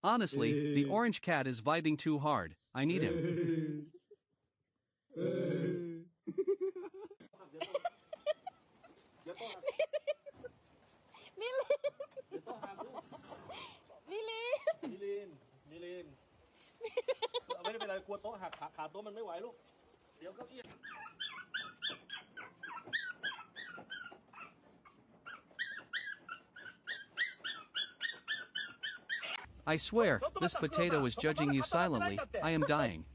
Honestly, the orange cat is vibing too hard. I need him. I swear, this potato is judging you silently. I am dying.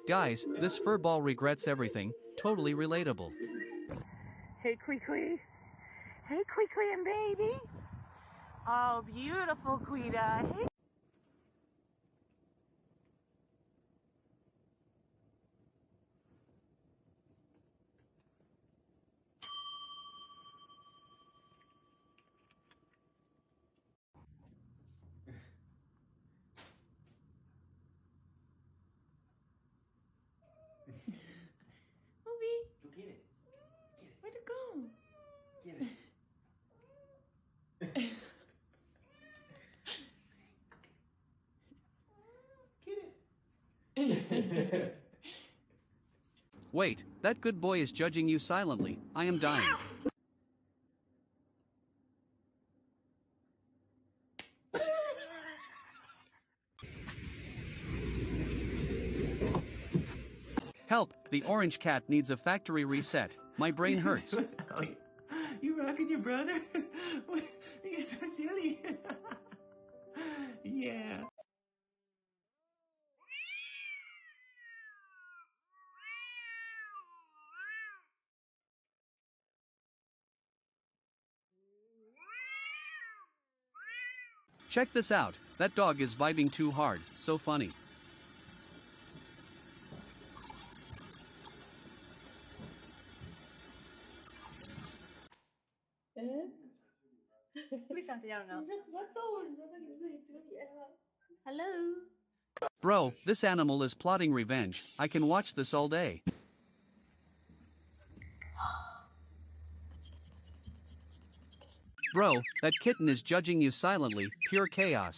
Guys, this furball regrets everything. Totally relatable. Hey, Kwee. Hey, Kwee and baby. Oh, beautiful Quita. Hey. Obi, where'd it go? Wait, that good boy is judging you silently. I am dying. Help, the orange cat needs a factory reset. My brain hurts. You rocking your brother? You're so silly. Yeah. Check this out. That dog is vibing too hard. So funny. Hello. Bro, this animal is plotting revenge. I can watch this all day. Bro, that kitten is judging you silently. Pure chaos.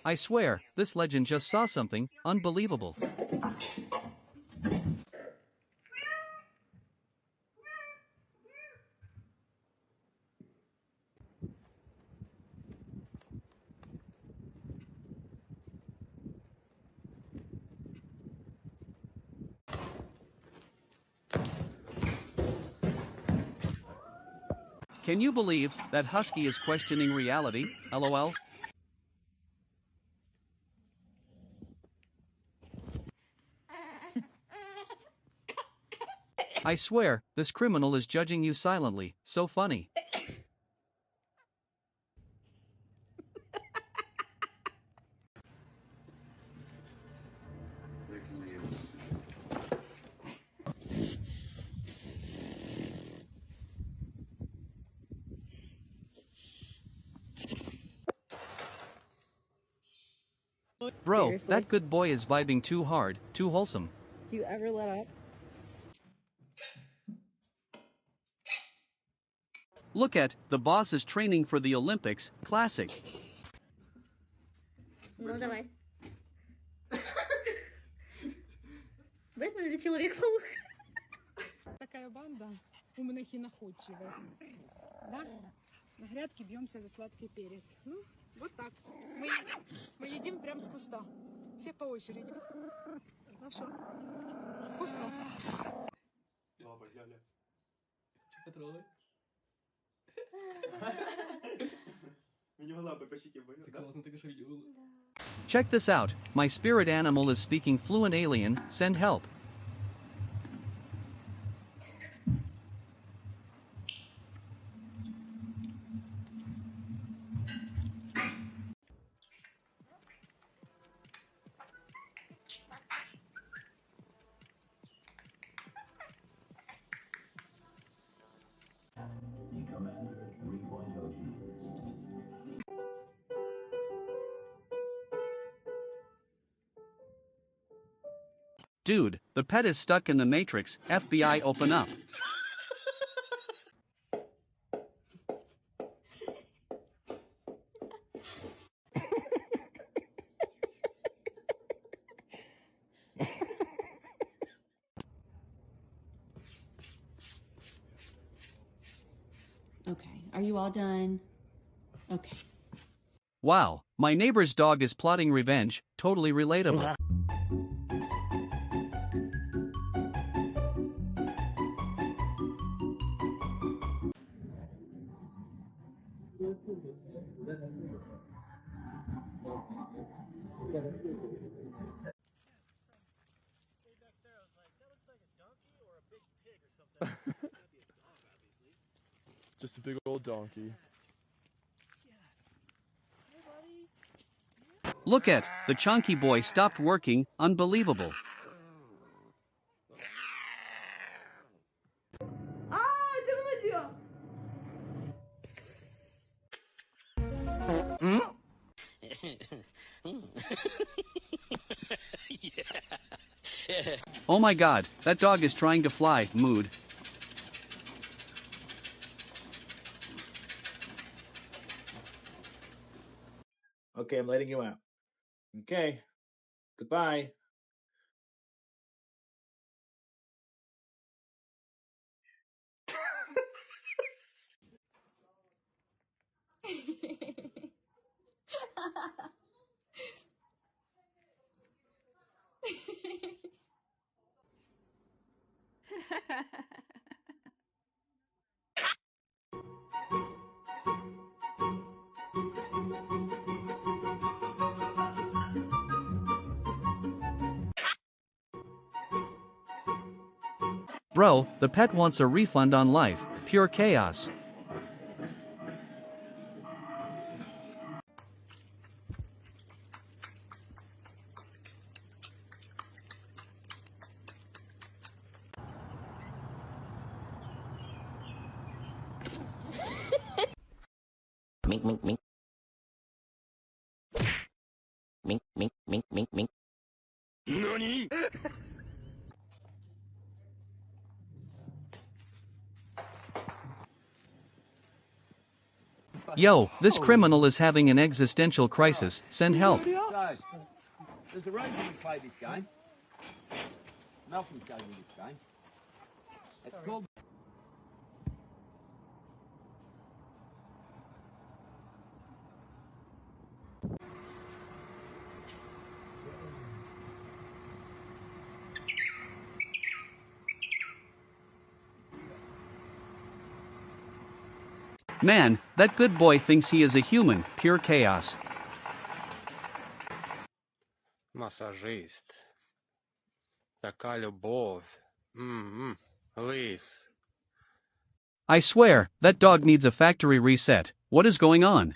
I swear, this legend just saw something unbelievable. Can you believe that husky is questioning reality? LOL. I swear, this criminal is judging you silently. So funny. Bro, Seriously? that good boy is vibing too hard, too wholesome. Do you ever let up? Look at, the boss is training for the Olympics. Classic. Ну, давай. Бэтмен или Человек-паук? Такая банда умных и находчивых. Да? На грядке бьемся за сладкий перец. Ну, вот так. Мы едим прям с куста. Все по очереди. Ну что? Вкусно? Потрогай. У него лапы по щеке, понял? Це класно, таке що відео. Check this out, my spirit animal is speaking fluent alien, send help. Dude, the pet is stuck in the Matrix, FBI open up. Okay, are you all done? Okay. Wow, my neighbor's dog is plotting revenge, totally relatable. Just a big old donkey. Look at, the chunky boy stopped working, unbelievable. Oh my god, that dog is trying to fly, mood. Okay, I'm letting you out. Okay. Goodbye. Bro, the pet wants a refund on life, pure chaos. Mink, mink, mink. Mink, mink, mink, mink, mink. NANI?! Yo, this criminal is having an existential crisis, send help. So, there's a reason we play this game. Malcolm's gave me this game. It's called... Man, that good boy thinks he is a human, pure chaos. Масажист. Така любов. Лис. I swear, that dog needs a factory reset. What is going on?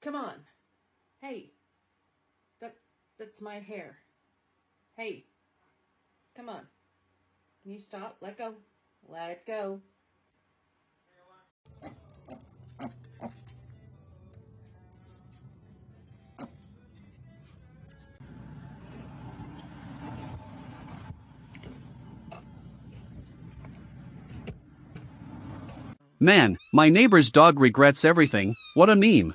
Come on. Hey. That's my hair. Hey. Come on. Can you stop? Let go. Let it go. Man, my neighbor's dog regrets everything, what a meme.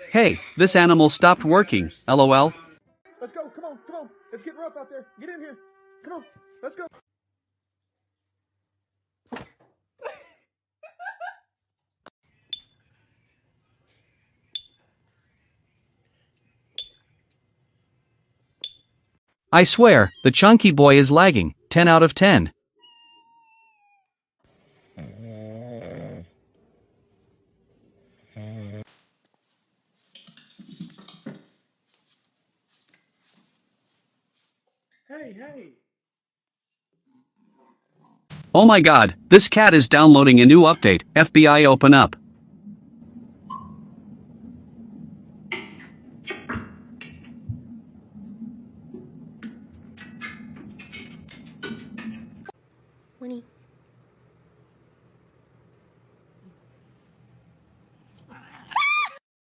Hey, this animal stopped working, lol. Let's go. Come on. Come on. It's getting rough out there. Get in here. Come on. Let's go. I swear, the chunky boy is lagging, 10 out of 10. Hey. Oh my god, this cat is downloading a new update, FBI open up. Winnie.